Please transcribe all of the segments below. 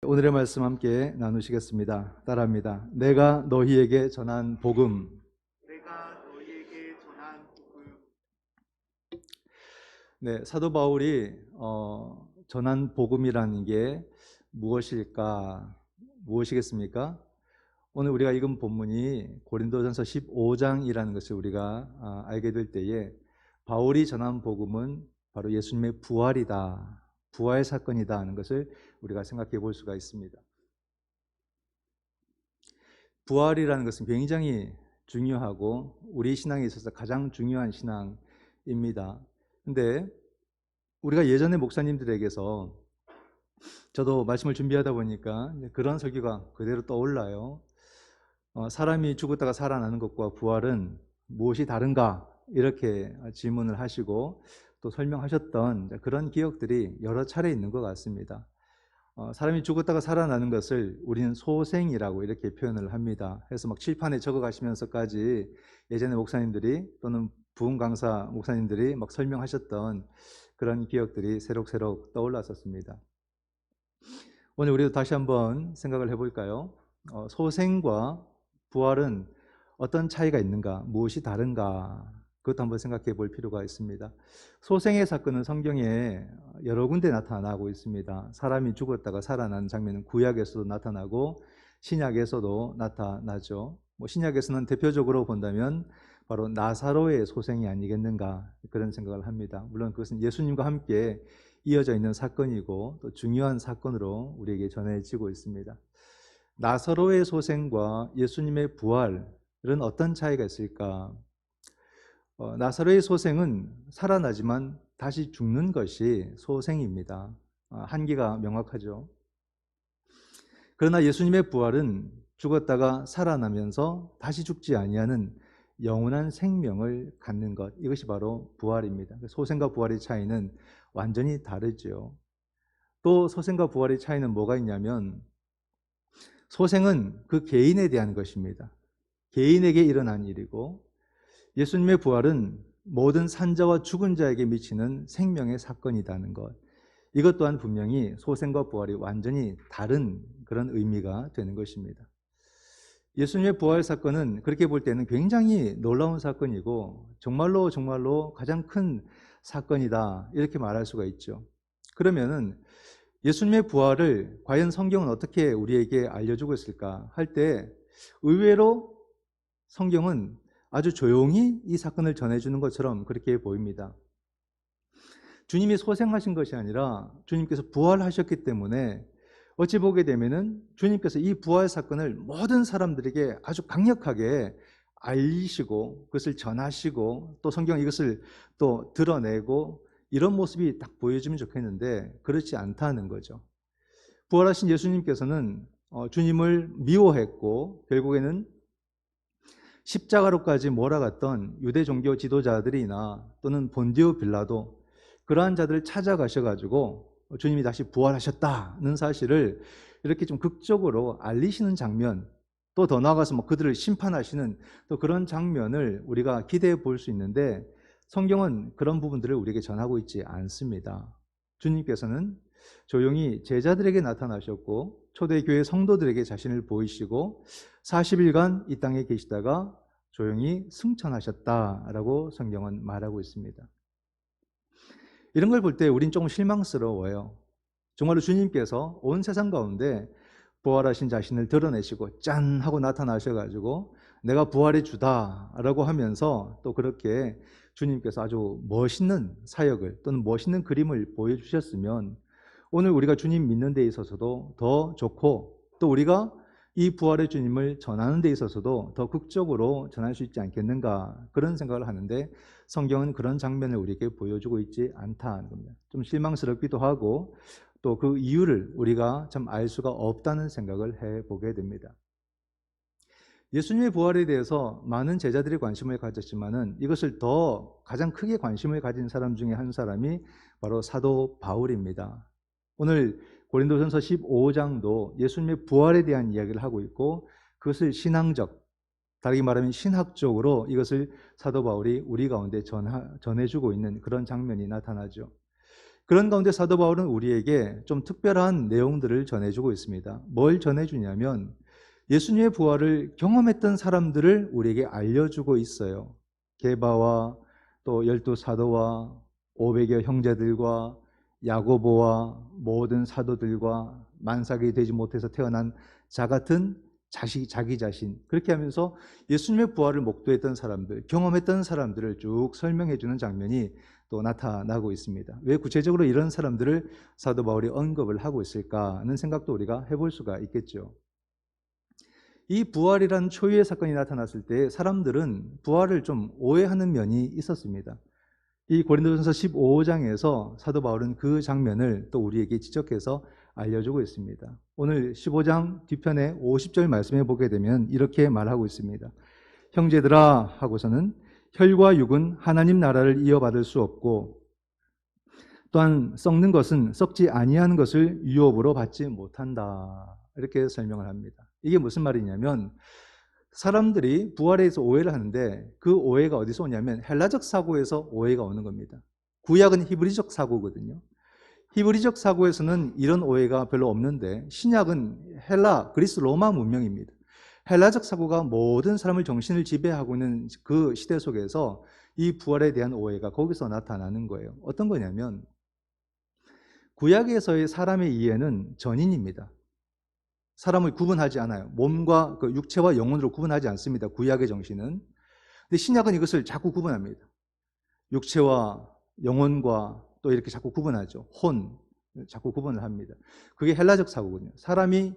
오늘의 말씀 함께 나누시겠습니다. 따라합니다. 내가 너희에게 전한 복음. 내가 너희에게 전한 복음. 네, 사도 바울이 전한 복음이라는 게 무엇일까? 무엇이겠습니까? 오늘 우리가 읽은 본문이 고린도전서 15장이라는 것을 우리가 알게 될 때에 바울이 전한 복음은 바로 예수님의 부활이다. 부활 사건이다 하는 것을 우리가 생각해 볼 수가 있습니다. 부활이라는 것은 굉장히 중요하고 우리 신앙에 있어서 가장 중요한 신앙입니다. 근데 우리가 예전에 목사님들에게서 저도 말씀을 준비하다 보니까 그런 설교가 그대로 떠올라요. 사람이 죽었다가 살아나는 것과 부활은 무엇이 다른가? 이렇게 질문을 하시고 또 설명하셨던 그런 기억들이 여러 차례 있는 것 같습니다. 사람이 죽었다가 살아나는 것을 우리는 소생이라고 이렇게 표현을 합니다. 그래서 막 칠판에 적어 가시면서까지 예전에 목사님들이 또는 부흥 강사 목사님들이 막 설명하셨던 그런 기억들이 새록새록 떠올랐었습니다. 오늘 우리도 다시 한번 생각을 해볼까요? 소생과 부활은 어떤 차이가 있는가? 무엇이 다른가? 그것도 한번 생각해 볼 필요가 있습니다. 소생의 사건은 성경에 여러 군데 나타나고 있습니다. 사람이 죽었다가 살아나는 장면은 구약에서도 나타나고 신약에서도 나타나죠. 신약에서는 대표적으로 본다면 바로 나사로의 소생이 아니겠는가 그런 생각을 합니다. 물론 그것은 예수님과 함께 이어져 있는 사건이고 또 중요한 사건으로 우리에게 전해지고 있습니다. 나사로의 소생과 예수님의 부활은 어떤 차이가 있을까? 나사로의 소생은 살아나지만 다시 죽는 것이 소생입니다. 한계가 명확하죠. 그러나 예수님의 부활은 죽었다가 살아나면서 다시 죽지 아니하는 영원한 생명을 갖는 것, 이것이 바로 부활입니다. 소생과 부활의 차이는 완전히 다르죠. 또 소생과 부활의 차이는 뭐가 있냐면 소생은 그 개인에 대한 것입니다. 개인에게 일어난 일이고 예수님의 부활은 모든 산자와 죽은 자에게 미치는 생명의 사건이라는 것, 이것 또한 분명히 소생과 부활이 완전히 다른 그런 의미가 되는 것입니다. 예수님의 부활 사건은 그렇게 볼 때는 굉장히 놀라운 사건이고 정말로 가장 큰 사건이다 이렇게 말할 수가 있죠. 그러면은 예수님의 부활을 과연 성경은 어떻게 우리에게 알려주고 있을까 할 때 의외로 성경은 아주 조용히 이 사건을 전해주는 것처럼 그렇게 보입니다. 주님이 소생하신 것이 아니라 주님께서 부활하셨기 때문에 어찌 보게 되면은 주님께서 이 부활 사건을 모든 사람들에게 아주 강력하게 알리시고 그것을 전하시고 또 성경 이것을 또 드러내고 이런 모습이 딱 보여주면 좋겠는데 그렇지 않다는 거죠. 부활하신 예수님께서는 주님을 미워했고 결국에는 십자가로까지 몰아갔던 유대 종교 지도자들이나 또는 본디오 빌라도 그러한 자들을 찾아가셔가지고 주님이 다시 부활하셨다는 사실을 이렇게 좀 극적으로 알리시는 장면, 또 더 나아가서 그들을 심판하시는 또 그런 장면을 우리가 기대해 볼 수 있는데 성경은 그런 부분들을 우리에게 전하고 있지 않습니다. 주님께서는 조용히 제자들에게 나타나셨고 초대교회 성도들에게 자신을 보이시고 40일간 이 땅에 계시다가 조용히 승천하셨다라고 성경은 말하고 있습니다. 이런 걸 볼 때 우린 조금 실망스러워요. 정말로 주님께서 온 세상 가운데 부활하신 자신을 드러내시고 짠 하고 나타나셔가지고 내가 부활의 주다라고 하면서 또 그렇게 주님께서 아주 멋있는 사역을 또는 멋있는 그림을 보여주셨으면 오늘 우리가 주님 믿는 데 있어서도 더 좋고 또 우리가 이 부활의 주님을 전하는 데 있어서도 더 극적으로 전할 수 있지 않겠는가 그런 생각을 하는데 성경은 그런 장면을 우리에게 보여주고 있지 않다는 겁니다. 좀 실망스럽기도 하고 또 그 이유를 우리가 참 알 수가 없다는 생각을 해보게 됩니다. 예수님의 부활에 대해서 많은 제자들이 관심을 가졌지만은 이것을 더 가장 크게 관심을 가진 사람 중에 한 사람이 바로 사도 바울입니다. 오늘 고린도전서 15장도 예수님의 부활에 대한 이야기를 하고 있고 그것을 신앙적, 다르게 말하면 신학적으로 이것을 사도 바울이 우리 가운데 전해주고 있는 그런 장면이 나타나죠. 그런 가운데 사도 바울은 우리에게 좀 특별한 내용들을 전해주고 있습니다. 뭘 전해주냐면 예수님의 부활을 경험했던 사람들을 우리에게 알려주고 있어요. 게바와 또 12 사도와 500여 형제들과 야고보와 모든 사도들과 만삭이 되지 못해서 태어난 자 같은 자기 자신, 그렇게 하면서 예수님의 부활을 목도했던 사람들, 경험했던 사람들을 쭉 설명해 주는 장면이 또 나타나고 있습니다. 왜 구체적으로 이런 사람들을 사도 바울이 언급을 하고 있을까 하는 생각도 우리가 해볼 수가 있겠죠. 이 부활이라는 초유의 사건이 나타났을 때 사람들은 부활을 좀 오해하는 면이 있었습니다. 이 고린도전서 15장에서 사도 바울은 그 장면을 또 우리에게 지적해서 알려주고 있습니다. 오늘 15장 뒤편에 50절 말씀에 보게 되면 이렇게 말하고 있습니다. 형제들아 하고서는 혈과 육은 하나님 나라를 이어받을 수 없고 또한 썩는 것은 썩지 아니하는 것을 유업으로 받지 못한다. 이렇게 설명을 합니다. 이게 무슨 말이냐면 사람들이 부활에 대해서 오해를 하는데 그 오해가 어디서 오냐면 헬라적 사고에서 오해가 오는 겁니다. 구약은 히브리적 사고거든요. 히브리적 사고에서는 이런 오해가 별로 없는데 신약은 헬라, 그리스, 로마 문명입니다. 헬라적 사고가 모든 사람을 정신을 지배하고 있는 그 시대 속에서 이 부활에 대한 오해가 거기서 나타나는 거예요. 어떤 거냐면 구약에서의 사람의 이해는 전인입니다. 사람을 구분하지 않아요. 몸과 그 육체와 영혼으로 구분하지 않습니다. 구약의 정신은. 근데 신약은 이것을 자꾸 구분합니다. 육체와 영혼과 또 이렇게 자꾸 구분하죠. 혼, 자꾸 구분을 합니다. 그게 헬라적 사고거든요. 사람이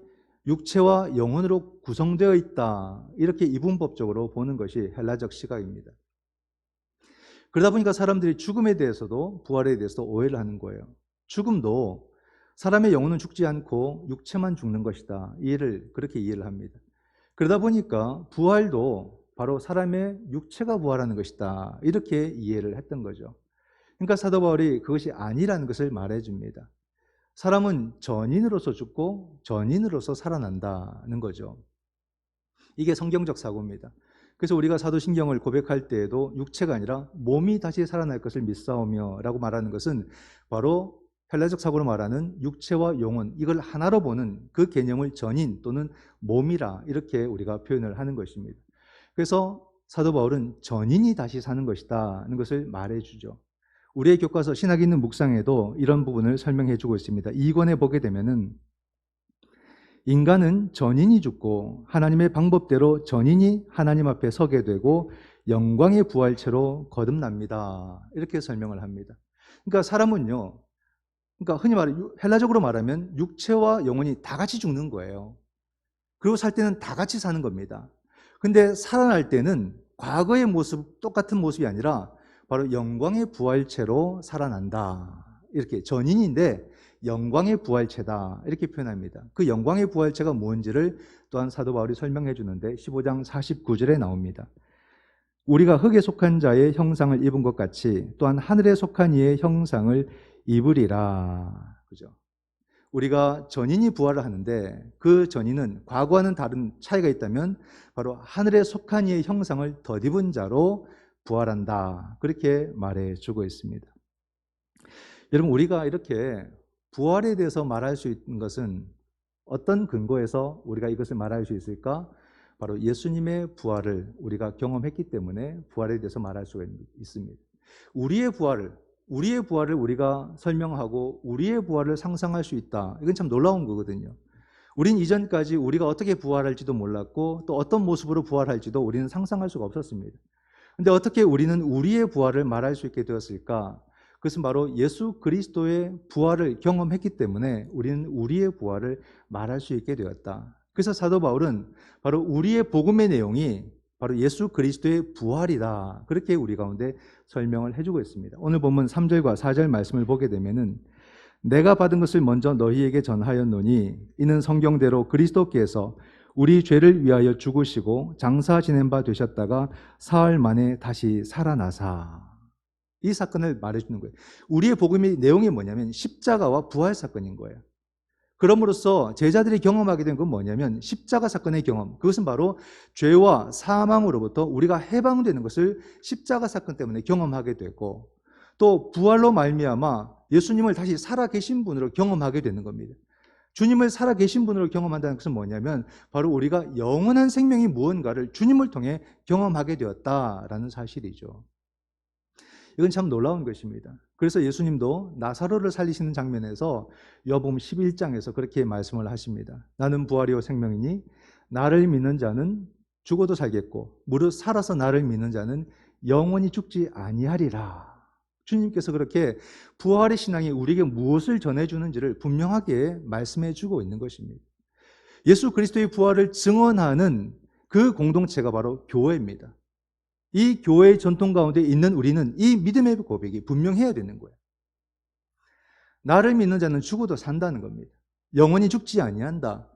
육체와 영혼으로 구성되어 있다. 이렇게 이분법적으로 보는 것이 헬라적 시각입니다. 그러다 보니까 사람들이 죽음에 대해서도 부활에 대해서도 오해를 하는 거예요. 죽음도 사람의 영혼은 죽지 않고 육체만 죽는 것이다. 그렇게 이해를 합니다. 그러다 보니까 부활도 바로 사람의 육체가 부활하는 것이다. 이렇게 이해를 했던 거죠. 그러니까 사도 바울이 그것이 아니라는 것을 말해줍니다. 사람은 전인으로서 죽고 전인으로서 살아난다는 거죠. 이게 성경적 사고입니다. 그래서 우리가 사도신경을 고백할 때에도 육체가 아니라 몸이 다시 살아날 것을 믿사오며 라고 말하는 것은 바로 헬라적 사고로 말하는 육체와 영혼, 이걸 하나로 보는 그 개념을 전인 또는 몸이라 이렇게 우리가 표현을 하는 것입니다. 그래서 사도 바울은 전인이 다시 사는 것이다 하는 것을 말해주죠. 우리의 교과서 신학 있는 묵상에도 이런 부분을 설명해 주고 있습니다. 2권에 보게 되면은 인간은 전인이 죽고 하나님의 방법대로 전인이 하나님 앞에 서게 되고 영광의 부활체로 거듭납니다. 이렇게 설명을 합니다. 그러니까 사람은요, 그러니까 흔히 말해 헬라적으로 말하면 육체와 영혼이 다 같이 죽는 거예요. 그리고 살 때는 다 같이 사는 겁니다. 근데 살아날 때는 과거의 모습, 똑같은 모습이 아니라 바로 영광의 부활체로 살아난다. 이렇게 전인인데 영광의 부활체다. 이렇게 표현합니다. 그 영광의 부활체가 뭔지를 또한 사도 바울이 설명해 주는데 15장 49절에 나옵니다. 우리가 흙에 속한 자의 형상을 입은 것 같이 또한 하늘에 속한 이의 형상을 입으리라. 그죠? 우리가 전인이 부활을 하는데 그 전인은 과거와는 다른 차이가 있다면 바로 하늘에 속한 이의 형상을 덧입은 자로 부활한다. 그렇게 말해주고 있습니다. 여러분, 우리가 이렇게 부활에 대해서 말할 수 있는 것은 어떤 근거에서 우리가 이것을 말할 수 있을까? 바로 예수님의 부활을 우리가 경험했기 때문에 부활에 대해서 말할 수가 있습니다. 우리의 부활을 우리가 설명하고 우리의 부활을 상상할 수 있다. 이건 참 놀라운 거거든요. 우린 이전까지 우리가 어떻게 부활할지도 몰랐고 또 어떤 모습으로 부활할지도 우리는 상상할 수가 없었습니다. 그런데 어떻게 우리는 우리의 부활을 말할 수 있게 되었을까? 그것은 바로 예수 그리스도의 부활을 경험했기 때문에 우리는 우리의 부활을 말할 수 있게 되었다. 그래서 사도 바울은 바로 우리의 복음의 내용이 바로 예수 그리스도의 부활이다. 그렇게 우리 가운데 설명을 해주고 있습니다. 오늘 본문 3절과 4절 말씀을 보게 되면은 내가 받은 것을 먼저 너희에게 전하였노니 이는 성경대로 그리스도께서 우리 죄를 위하여 죽으시고 장사 지낸 바 되셨다가 사흘 만에 다시 살아나사. 이 사건을 말해주는 거예요. 우리의 복음의 내용이 뭐냐면 십자가와 부활 사건인 거예요. 그럼으로써 제자들이 경험하게 된 건 뭐냐면 십자가 사건의 경험, 그것은 바로 죄와 사망으로부터 우리가 해방되는 것을 십자가 사건 때문에 경험하게 됐고 또 부활로 말미암아 예수님을 다시 살아계신 분으로 경험하게 되는 겁니다. 주님을 살아계신 분으로 경험한다는 것은 뭐냐면 바로 우리가 영원한 생명이 무언가를 주님을 통해 경험하게 되었다라는 사실이죠. 이건 참 놀라운 것입니다. 그래서 예수님도 나사로를 살리시는 장면에서 요한복음 11장에서 그렇게 말씀을 하십니다. 나는 부활이요 생명이니 나를 믿는 자는 죽어도 살겠고 무릇 살아서 나를 믿는 자는 영원히 죽지 아니하리라. 주님께서 그렇게 부활의 신앙이 우리에게 무엇을 전해주는지를 분명하게 말씀해 주고 있는 것입니다. 예수 그리스도의 부활을 증언하는 그 공동체가 바로 교회입니다. 이 교회의 전통 가운데 있는 우리는 이 믿음의 고백이 분명해야 되는 거예요. 나를 믿는 자는 죽어도 산다는 겁니다. 영원히 죽지 아니한다.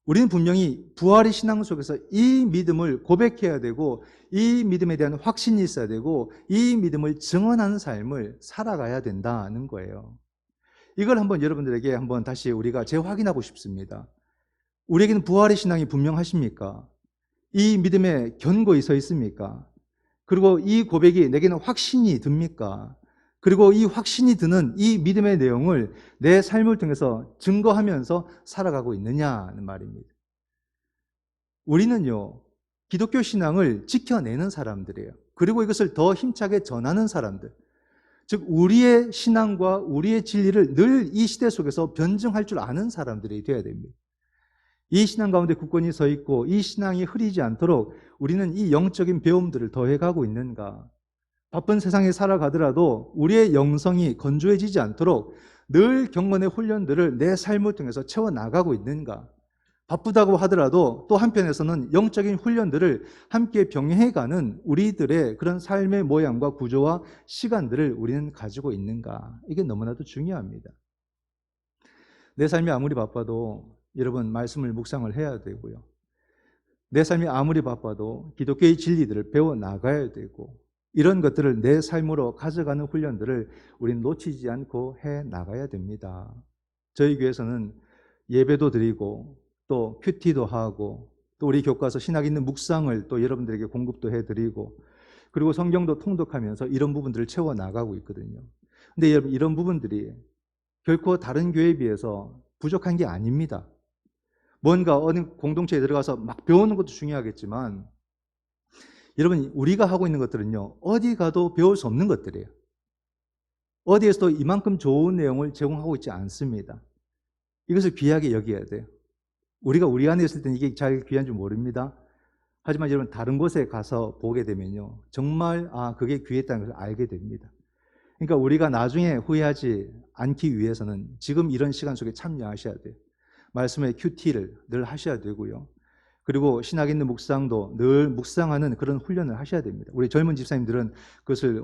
우리는 분명히 부활의 신앙 속에서 이 믿음을 고백해야 되고 이 믿음에 대한 확신이 있어야 되고 이 믿음을 증언하는 삶을 살아가야 된다는 거예요. 이걸 한번 여러분들에게 한번 다시 우리가 재확인하고 싶습니다. 우리에게는 부활의 신앙이 분명하십니까? 이 믿음에 견고히 서 있습니까? 그리고 이 고백이 내게는 확신이 듭니까? 그리고 이 확신이 드는 이 믿음의 내용을 내 삶을 통해서 증거하면서 살아가고 있느냐는 말입니다. 우리는요, 기독교 신앙을 지켜내는 사람들이에요. 그리고 이것을 더 힘차게 전하는 사람들. 즉, 우리의 신앙과 우리의 진리를 늘 이 시대 속에서 변증할 줄 아는 사람들이 되어야 됩니다. 이 신앙 가운데 굳건히 서 있고 이 신앙이 흐리지 않도록 우리는 이 영적인 배움들을 더해가고 있는가? 바쁜 세상에 살아가더라도 우리의 영성이 건조해지지 않도록 늘 경건의 훈련들을 내 삶을 통해서 채워나가고 있는가? 바쁘다고 하더라도 또 한편에서는 영적인 훈련들을 함께 병행해가는 우리들의 그런 삶의 모양과 구조와 시간들을 우리는 가지고 있는가? 이게 너무나도 중요합니다. 내 삶이 아무리 바빠도 여러분 말씀을 묵상을 해야 되고요. 내 삶이 아무리 바빠도 기독교의 진리들을 배워나가야 되고 이런 것들을 내 삶으로 가져가는 훈련들을 우리는 놓치지 않고 해나가야 됩니다. 저희 교회에서는 예배도 드리고 또 큐티도 하고 또 우리 교과서 신학 있는 묵상을 또 여러분들에게 공급도 해드리고 그리고 성경도 통독하면서 이런 부분들을 채워나가고 있거든요. 근데 여러분 이런 부분들이 결코 다른 교회에 비해서 부족한 게 아닙니다. 뭔가 어느 공동체에 들어가서 막 배우는 것도 중요하겠지만 여러분 우리가 하고 있는 것들은요 어디 가도 배울 수 없는 것들이에요. 어디에서도 이만큼 좋은 내용을 제공하고 있지 않습니다. 이것을 귀하게 여겨야 돼요. 우리가 우리 안에 있을 때는 이게 잘 귀한 줄 모릅니다. 하지만 여러분 다른 곳에 가서 보게 되면요 정말 그게 귀했다는 것을 알게 됩니다. 그러니까 우리가 나중에 후회하지 않기 위해서는 지금 이런 시간 속에 참여하셔야 돼요. 말씀의 큐티를 늘 하셔야 되고요. 그리고 신학 있는 묵상도 늘 묵상하는 그런 훈련을 하셔야 됩니다. 우리 젊은 집사님들은 그것을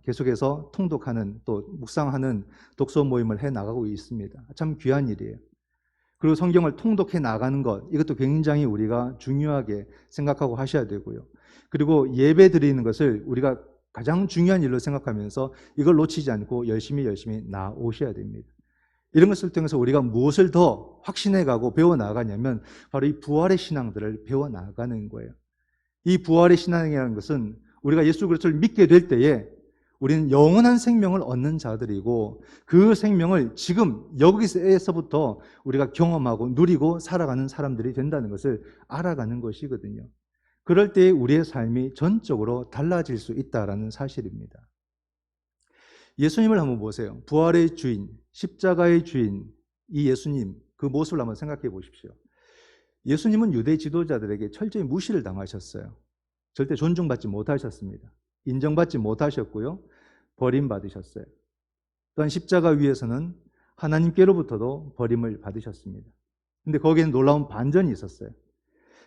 계속해서 통독하는 또 묵상하는 독서 모임을 해나가고 있습니다. 참 귀한 일이에요. 그리고 성경을 통독해 나가는 것 이것도 굉장히 우리가 중요하게 생각하고 하셔야 되고요. 그리고 예배 드리는 것을 우리가 가장 중요한 일로 생각하면서 이걸 놓치지 않고 열심히 나오셔야 됩니다. 이런 것을 통해서 우리가 무엇을 더 확신해가고 배워나가냐면 바로 이 부활의 신앙들을 배워나가는 거예요. 이 부활의 신앙이라는 것은 우리가 예수 그리스도를 믿게 될 때에 우리는 영원한 생명을 얻는 자들이고 그 생명을 지금 여기서부터 우리가 경험하고 누리고 살아가는 사람들이 된다는 것을 알아가는 것이거든요. 그럴 때 우리의 삶이 전적으로 달라질 수 있다는 사실입니다. 예수님을 한번 보세요. 부활의 주인, 십자가의 주인, 이 예수님 그 모습을 한번 생각해 보십시오. 예수님은 유대 지도자들에게 철저히 무시를 당하셨어요. 절대 존중받지 못하셨습니다. 인정받지 못하셨고요. 버림받으셨어요. 또한 십자가 위에서는 하나님께로부터도 버림을 받으셨습니다. 근데 거기에는 놀라운 반전이 있었어요.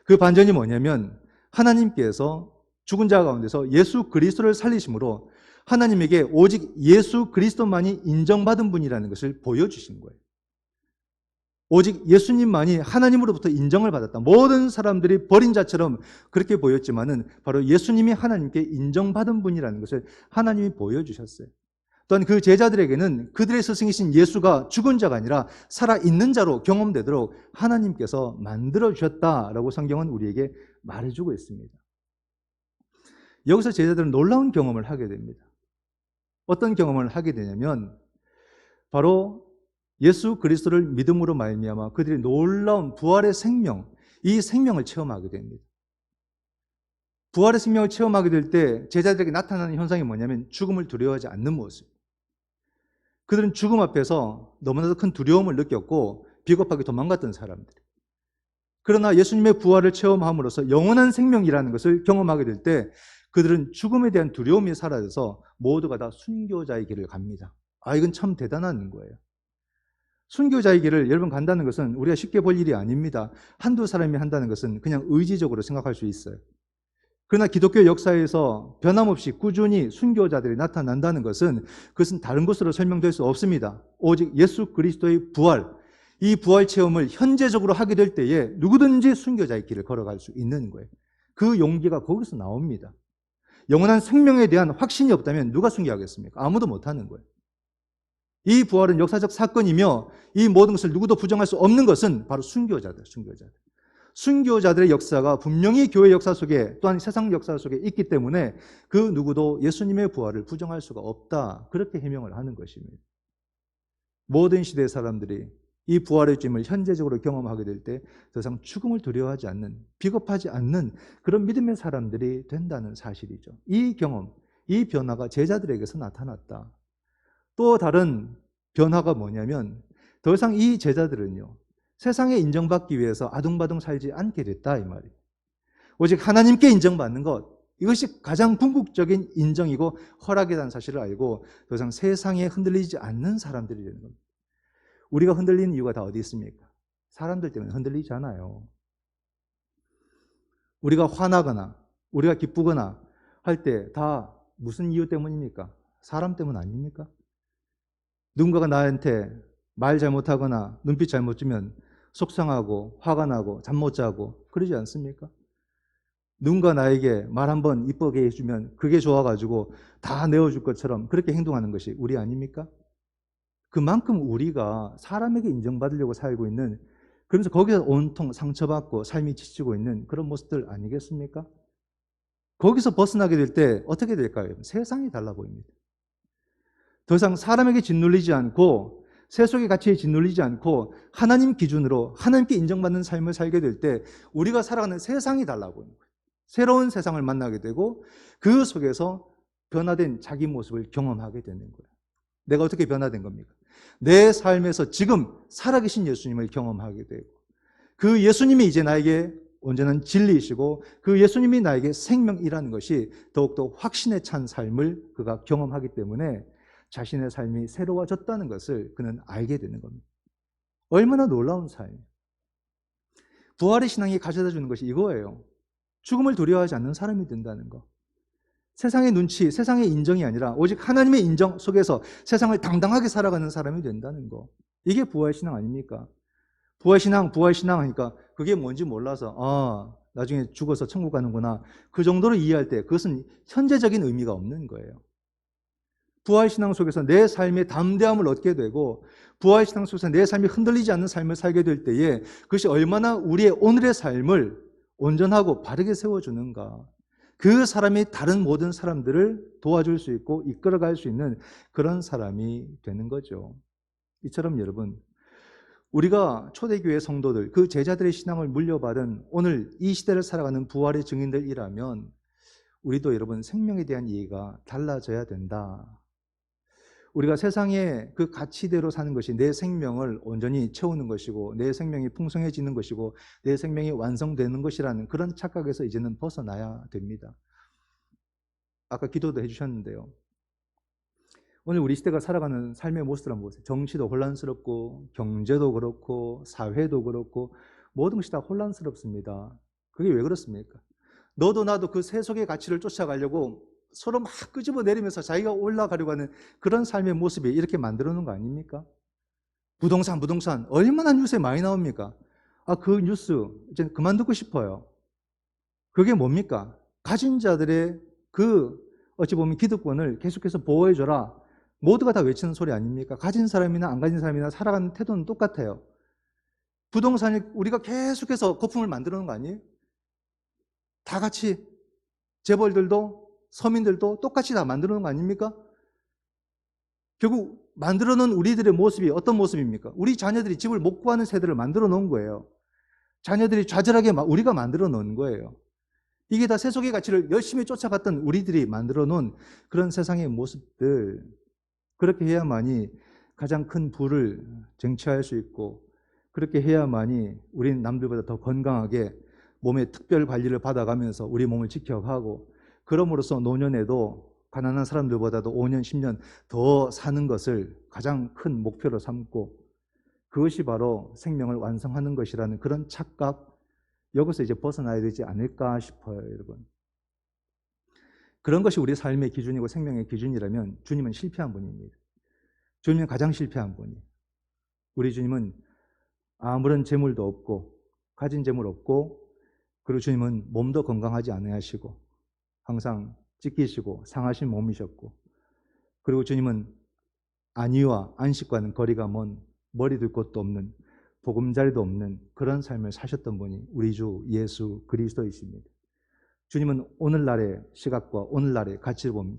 그 반전이 뭐냐면 하나님께서 죽은 자 가운데서 예수 그리스도를 살리심으로 하나님에게 오직 예수 그리스도만이 인정받은 분이라는 것을 보여주신 거예요. 오직 예수님만이 하나님으로부터 인정을 받았다. 모든 사람들이 버린 자처럼 그렇게 보였지만은 바로 예수님이 하나님께 인정받은 분이라는 것을 하나님이 보여주셨어요. 또한 그 제자들에게는 그들의 스승이신 예수가 죽은 자가 아니라 살아있는 자로 경험되도록 하나님께서 만들어주셨다라고 성경은 우리에게 말해주고 있습니다. 여기서 제자들은 놀라운 경험을 하게 됩니다. 어떤 경험을 하게 되냐면 바로 예수 그리스도를 믿음으로 말미암아 그들이 놀라운 부활의 생명, 이 생명을 체험하게 됩니다. 부활의 생명을 체험하게 될 때 제자들에게 나타나는 현상이 뭐냐면 죽음을 두려워하지 않는 모습. 그들은 죽음 앞에서 너무나도 큰 두려움을 느꼈고 비겁하게 도망갔던 사람들. 그러나 예수님의 부활을 체험함으로써 영원한 생명이라는 것을 경험하게 될 때 그들은 죽음에 대한 두려움이 사라져서 모두가 다 순교자의 길을 갑니다. 이건 참 대단한 거예요. 순교자의 길을 여러분 간다는 것은 우리가 쉽게 볼 일이 아닙니다. 한두 사람이 한다는 것은 그냥 의지적으로 생각할 수 있어요. 그러나 기독교 역사에서 변함없이 꾸준히 순교자들이 나타난다는 것은 그것은 다른 것으로 설명될 수 없습니다. 오직 예수 그리스도의 부활, 이 부활 체험을 현재적으로 하게 될 때에 누구든지 순교자의 길을 걸어갈 수 있는 거예요. 그 용기가 거기서 나옵니다. 영원한 생명에 대한 확신이 없다면 누가 순교하겠습니까? 아무도 못하는 거예요. 이 부활은 역사적 사건이며 이 모든 것을 누구도 부정할 수 없는 것은 바로 순교자들. 순교자들의 역사가 분명히 교회 역사 속에 또한 세상 역사 속에 있기 때문에 그 누구도 예수님의 부활을 부정할 수가 없다. 그렇게 해명을 하는 것입니다. 모든 시대의 사람들이 이 부활의 주임을 현재적으로 경험하게 될 때 더 이상 죽음을 두려워하지 않는, 비겁하지 않는 그런 믿음의 사람들이 된다는 사실이죠. 이 경험, 이 변화가 제자들에게서 나타났다. 또 다른 변화가 뭐냐면 더 이상 이 제자들은요, 세상에 인정받기 위해서 아둥바둥 살지 않게 됐다 이 말이에요. 오직 하나님께 인정받는 것, 이것이 가장 궁극적인 인정이고 허락이라는 사실을 알고 더 이상 세상에 흔들리지 않는 사람들이 되는 겁니다. 우리가 흔들리는 이유가 다 어디 있습니까? 사람들 때문에 흔들리잖아요. 우리가 화나거나 우리가 기쁘거나 할 때 다 무슨 이유 때문입니까? 사람 때문 아닙니까? 누군가가 나한테 말 잘못하거나 눈빛 잘못 주면 속상하고 화가 나고 잠 못 자고 그러지 않습니까? 누군가 나에게 말 한번 이쁘게 해주면 그게 좋아가지고 다 내어줄 것처럼 그렇게 행동하는 것이 우리 아닙니까? 그만큼 우리가 사람에게 인정받으려고 살고 있는, 그러면서 거기서 온통 상처받고 삶이 지치고 있는 그런 모습들 아니겠습니까? 거기서 벗어나게 될 때 어떻게 될까요? 세상이 달라 보입니다. 더 이상 사람에게 짓눌리지 않고 세속의 가치에 짓눌리지 않고 하나님 기준으로 하나님께 인정받는 삶을 살게 될 때 우리가 살아가는 세상이 달라 보이는 거예요. 새로운 세상을 만나게 되고 그 속에서 변화된 자기 모습을 경험하게 되는 거예요. 내가 어떻게 변화된 겁니까? 내 삶에서 지금 살아계신 예수님을 경험하게 되고 그 예수님이 이제 나에게 온전한 진리이시고 그 예수님이 나에게 생명이라는 것이 더욱더 확신에 찬 삶을 그가 경험하기 때문에 자신의 삶이 새로워졌다는 것을 그는 알게 되는 겁니다. 얼마나 놀라운 삶이에요. 부활의 신앙이 가져다 주는 것이 이거예요. 죽음을 두려워하지 않는 사람이 된다는 거. 세상의 눈치, 세상의 인정이 아니라 오직 하나님의 인정 속에서 세상을 당당하게 살아가는 사람이 된다는 거. 이게 부활신앙 아닙니까? 부활신앙 하니까 그게 뭔지 몰라서 나중에 죽어서 천국 가는구나. 그 정도로 이해할 때 그것은 현재적인 의미가 없는 거예요. 부활신앙 속에서 내 삶의 담대함을 얻게 되고 부활신앙 속에서 내 삶이 흔들리지 않는 삶을 살게 될 때에 그것이 얼마나 우리의 오늘의 삶을 온전하고 바르게 세워주는가. 그 사람이 다른 모든 사람들을 도와줄 수 있고 이끌어갈 수 있는 그런 사람이 되는 거죠. 이처럼 여러분, 우리가 초대교회 성도들, 그 제자들의 신앙을 물려받은 오늘 이 시대를 살아가는 부활의 증인들이라면 우리도 여러분 생명에 대한 이해가 달라져야 된다. 우리가 세상의 그 가치대로 사는 것이 내 생명을 온전히 채우는 것이고 내 생명이 풍성해지는 것이고 내 생명이 완성되는 것이라는 그런 착각에서 이제는 벗어나야 됩니다. 아까 기도도 해주셨는데요. 오늘 우리 시대가 살아가는 삶의 모습을 한번 보세요. 정치도 혼란스럽고 경제도 그렇고 사회도 그렇고 모든 것이 다 혼란스럽습니다. 그게 왜 그렇습니까? 너도 나도 그 세속의 가치를 쫓아가려고 서로 막 끄집어내리면서 자기가 올라가려고 하는 그런 삶의 모습이 이렇게 만들어 놓은 거 아닙니까? 부동산 얼마나 뉴스에 많이 나옵니까? 그 뉴스 이제 그만 듣고 싶어요. 그게 뭡니까? 가진 자들의 그 어찌 보면 기득권을 계속해서 보호해줘라. 모두가 다 외치는 소리 아닙니까? 가진 사람이나 안 가진 사람이나 살아가는 태도는 똑같아요. 부동산이 우리가 계속해서 거품을 만들어 놓은 거 아니에요? 다 같이 재벌들도 서민들도 똑같이 다 만들어 놓은 거 아닙니까? 결국 만들어 놓은 우리들의 모습이 어떤 모습입니까? 우리 자녀들이 집을 못 구하는 세대를 만들어 놓은 거예요. 자녀들이 좌절하게 우리가 만들어 놓은 거예요. 이게 다 세속의 가치를 열심히 쫓아갔던 우리들이 만들어 놓은 그런 세상의 모습들. 그렇게 해야만이 가장 큰 부를 쟁취할 수 있고, 그렇게 해야만이 우리는 남들보다 더 건강하게 몸의 특별 관리를 받아가면서 우리 몸을 지켜가고, 그럼으로써 노년에도 가난한 사람들보다도 5년, 10년 더 사는 것을 가장 큰 목표로 삼고, 그것이 바로 생명을 완성하는 것이라는 그런 착각, 여기서 이제 벗어나야 되지 않을까 싶어요, 여러분. 그런 것이 우리 삶의 기준이고 생명의 기준이라면 주님은 실패한 분입니다. 주님은 가장 실패한 분이에요. 우리 주님은 아무런 재물도 없고, 가진 재물 없고, 그리고 주님은 몸도 건강하지 않으시고, 항상 찢기시고 상하신 몸이셨고, 그리고 주님은 안위와 안식과는 거리가 먼, 머리 둘 곳도 없는, 보금자리도 없는 그런 삶을 사셨던 분이 우리 주 예수 그리스도이십니다. 주님은 오늘날의 시각과 오늘날의 가치를 보면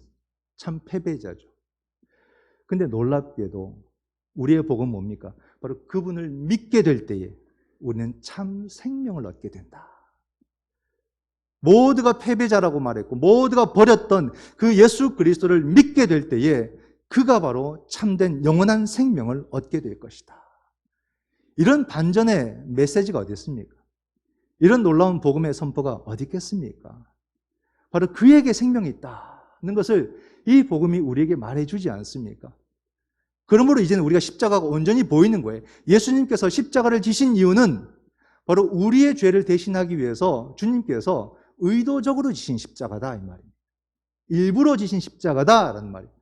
참 패배자죠. 근데 놀랍게도 우리의 복은 뭡니까? 바로 그분을 믿게 될 때에 우리는 참 생명을 얻게 된다. 모두가 패배자라고 말했고 모두가 버렸던 그 예수 그리스도를 믿게 될 때에 그가 바로 참된 영원한 생명을 얻게 될 것이다. 이런 반전의 메시지가 어디 있습니까? 이런 놀라운 복음의 선포가 어디 있겠습니까? 바로 그에게 생명이 있다는 것을 이 복음이 우리에게 말해주지 않습니까? 그러므로 이제는 우리가 십자가가 온전히 보이는 거예요. 예수님께서 십자가를 지신 이유는 바로 우리의 죄를 대신하기 위해서 주님께서 의도적으로 지신 십자가다, 이 말입니다. 일부러 지신 십자가다라는 말이에요.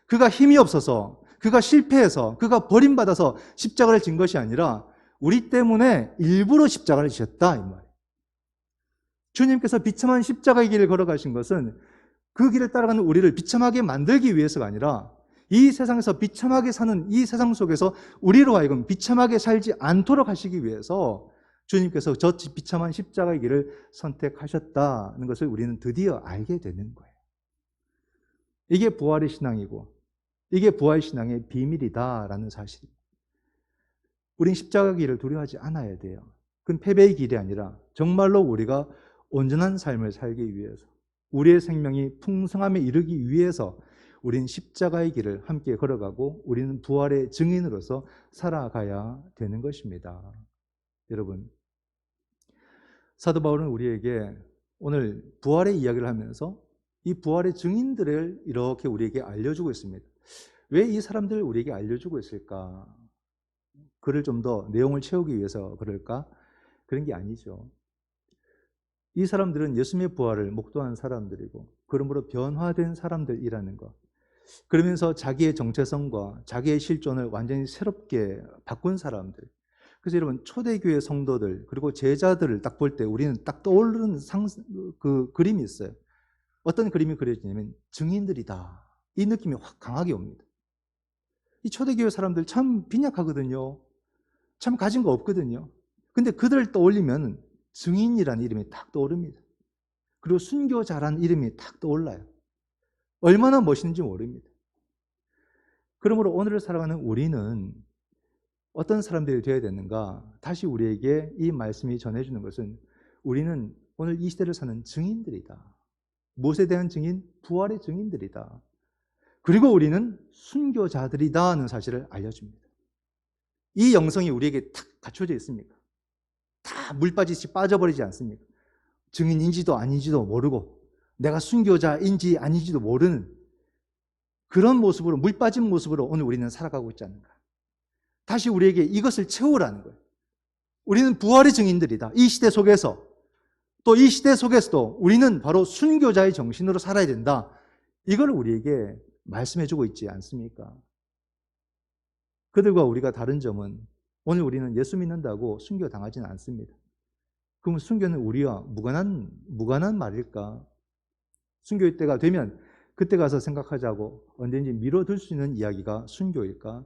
그가 힘이 없어서, 그가 실패해서, 그가 버림받아서 십자가를 진 것이 아니라 우리 때문에 일부러 십자가를 지셨다, 이 말이에요. 주님께서 비참한 십자가의 길을 걸어가신 것은 그 길을 따라가는 우리를 비참하게 만들기 위해서가 아니라 이 세상에서 비참하게 사는 이 세상 속에서 우리로 하여금 비참하게 살지 않도록 하시기 위해서 주님께서 저 비참한 십자가의 길을 선택하셨다는 것을 우리는 드디어 알게 되는 거예요. 이게 부활의 신앙이고 이게 부활 신앙의 비밀이다라는 사실입니다. 우린 십자가 길을 두려워하지 않아야 돼요. 그건 패배의 길이 아니라 정말로 우리가 온전한 삶을 살기 위해서, 우리의 생명이 풍성함에 이르기 위해서 우린 십자가의 길을 함께 걸어가고 우리는 부활의 증인으로서 살아가야 되는 것입니다. 여러분, 사도 바울은 우리에게 오늘 부활의 이야기를 하면서 이 부활의 증인들을 이렇게 우리에게 알려주고 있습니다. 왜 이 사람들을 우리에게 알려주고 있을까? 글을 좀 더 내용을 채우기 위해서 그럴까? 그런 게 아니죠. 이 사람들은 예수님의 부활을 목도한 사람들이고 그러므로 변화된 사람들이라는 것. 그러면서 자기의 정체성과 자기의 실존을 완전히 새롭게 바꾼 사람들. 그래서 여러분, 초대교회 성도들 그리고 제자들을 딱 볼 때 우리는 딱 떠오르는 그 그림이 있어요. 어떤 그림이 그려지냐면 증인들이다. 이 느낌이 확 강하게 옵니다. 이 초대교회 사람들 참 빈약하거든요. 참 가진 거 없거든요. 근데 그들을 떠올리면 증인이라는 이름이 딱 떠오릅니다. 그리고 순교자라는 이름이 딱 떠올라요. 얼마나 멋있는지 모릅니다. 그러므로 오늘을 살아가는 우리는 어떤 사람들이 되어야 되는가? 다시 우리에게 이 말씀이 전해주는 것은 우리는 오늘 이 시대를 사는 증인들이다. 무엇에 대한 증인? 부활의 증인들이다. 그리고 우리는 순교자들이다 하는 사실을 알려줍니다. 이 영성이 우리에게 탁 갖춰져 있습니까? 다 물빠지듯이 빠져버리지 않습니까? 증인인지도 아닌지도 모르고 내가 순교자인지 아닌지도 모르는 그런 모습으로, 물빠진 모습으로 오늘 우리는 살아가고 있지 않는가? 다시 우리에게 이것을 채우라는 거예요. 우리는 부활의 증인들이다. 이 시대 속에서, 또 이 시대 속에서도 우리는 바로 순교자의 정신으로 살아야 된다. 이걸 우리에게 말씀해주고 있지 않습니까? 그들과 우리가 다른 점은 오늘 우리는 예수 믿는다고 순교당하지는 않습니다. 그럼 순교는 우리와 무관한 말일까? 순교의 때가 되면 그때 가서 생각하자고 언제든지 미뤄둘 수 있는 이야기가 순교일까?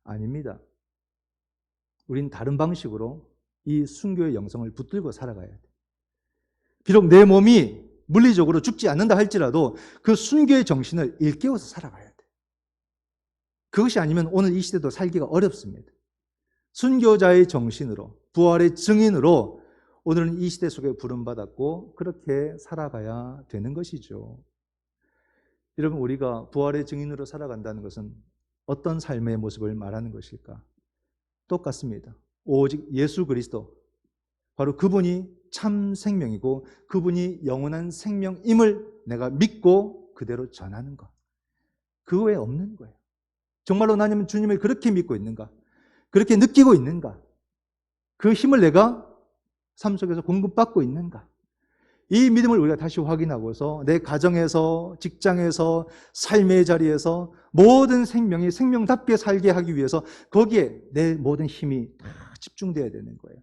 아닙니다. 우린 다른 방식으로 이 순교의 영성을 붙들고 살아가야 돼. 비록 내 몸이 물리적으로 죽지 않는다 할지라도 그 순교의 정신을 일깨워서 살아가야 돼. 그것이 아니면 오늘 이 시대도 살기가 어렵습니다. 순교자의 정신으로, 부활의 증인으로 오늘은 이 시대 속에 부름받았고 그렇게 살아가야 되는 것이죠. 여러분, 우리가 부활의 증인으로 살아간다는 것은 어떤 삶의 모습을 말하는 것일까? 똑같습니다. 오직 예수 그리스도, 바로 그분이 참 생명이고 그분이 영원한 생명임을 내가 믿고 그대로 전하는 것. 그 외에 없는 거예요. 정말로 나는 주님을 그렇게 믿고 있는가? 그렇게 느끼고 있는가? 그 힘을 내가 삶 속에서 공급받고 있는가? 이 믿음을 우리가 다시 확인하고서 내 가정에서, 직장에서, 삶의 자리에서 모든 생명이 생명답게 살게 하기 위해서 거기에 내 모든 힘이 다 집중되어야 되는 거예요.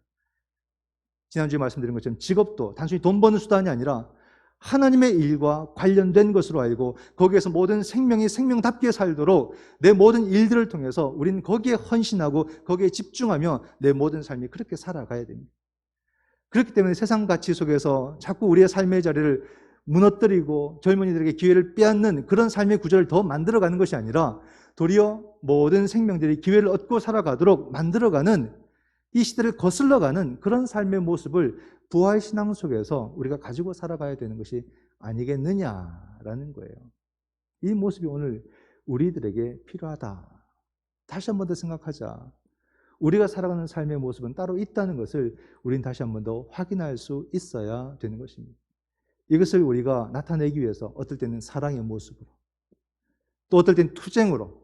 지난주에 말씀드린 것처럼 직업도 단순히 돈 버는 수단이 아니라 하나님의 일과 관련된 것으로 알고 거기에서 모든 생명이 생명답게 살도록 내 모든 일들을 통해서 우리는 거기에 헌신하고 거기에 집중하며 내 모든 삶이 그렇게 살아가야 됩니다. 그렇기 때문에 세상 가치 속에서 자꾸 우리의 삶의 자리를 무너뜨리고 젊은이들에게 기회를 빼앗는 그런 삶의 구조를 더 만들어가는 것이 아니라 도리어 모든 생명들이 기회를 얻고 살아가도록 만들어가는, 이 시대를 거슬러가는 그런 삶의 모습을 부활신앙 속에서 우리가 가지고 살아가야 되는 것이 아니겠느냐라는 거예요. 이 모습이 오늘 우리들에게 필요하다. 다시 한 번 더 생각하자. 우리가 살아가는 삶의 모습은 따로 있다는 것을 우리는 다시 한 번 더 확인할 수 있어야 되는 것입니다. 이것을 우리가 나타내기 위해서 어떨 때는 사랑의 모습으로, 또 어떨 때는 투쟁으로,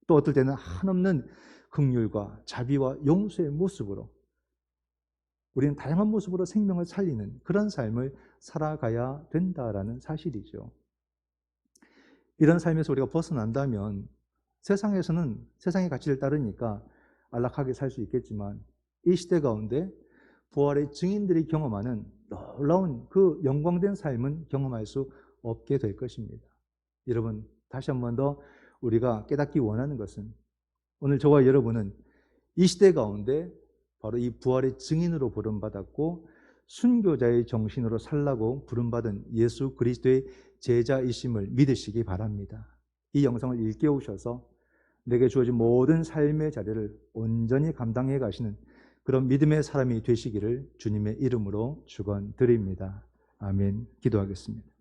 또 어떨 때는 한없는 긍휼과 자비와 용서의 모습으로 우리는 다양한 모습으로 생명을 살리는 그런 삶을 살아가야 된다라는 사실이죠. 이런 삶에서 우리가 벗어난다면 세상에서는 세상의 가치를 따르니까 안락하게 살 수 있겠지만 이 시대 가운데 부활의 증인들이 경험하는 놀라운 그 영광된 삶은 경험할 수 없게 될 것입니다. 여러분, 다시 한 번 더 우리가 깨닫기 원하는 것은 오늘 저와 여러분은 이 시대 가운데 바로 이 부활의 증인으로 부름받았고 순교자의 정신으로 살라고 부름받은 예수 그리스도의 제자이심을 믿으시기 바랍니다. 이 영상을 일깨우셔서 내게 주어진 모든 삶의 자리를 온전히 감당해 가시는 그런 믿음의 사람이 되시기를 주님의 이름으로 축원드립니다. 아멘. 기도하겠습니다.